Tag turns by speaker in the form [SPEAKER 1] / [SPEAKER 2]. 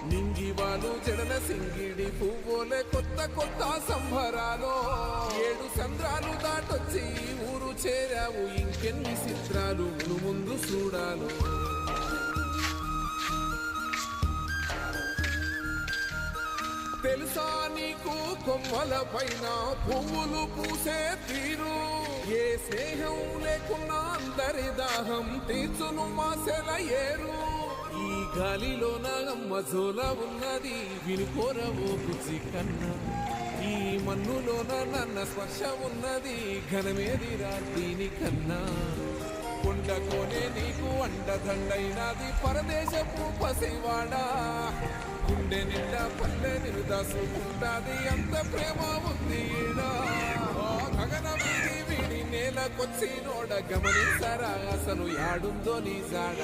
[SPEAKER 1] నింగివాలు జడల సింగిడి పువ్వులే కొత్త కొత్త సంబరాలు 7 సంద్రాలు దాటొచ్చి ఊరు చేరావు ఇంకెన్ని చిత్రాలు ముందు చూడాలు తెలుసా నీకు కొమ్మల పైన పువ్వులు పూసే తీరు ఏ స్నేహం లేకున్నా అందరి దాహం తీర్చును మాసెల ఏరు ఈ గాలిలో మజోల ఉన్నది వినుకోరవో బుజ్జి కన్నా ఈ మన్నులోన నన్న స్పర్శ ఉన్నది ఘనమేదిరా దీనికన్నా కొండకోనే నీకు అండదండైనది పరదేశపు పసివాడా గుండె నిండా పల్లె నిరుదాసుకుంటాది అంత ప్రేమ ఉంది గగన వీడి వీడి నేలకొచ్చి నోడ గమనించరా అసలు యాడుందో నీ జాడ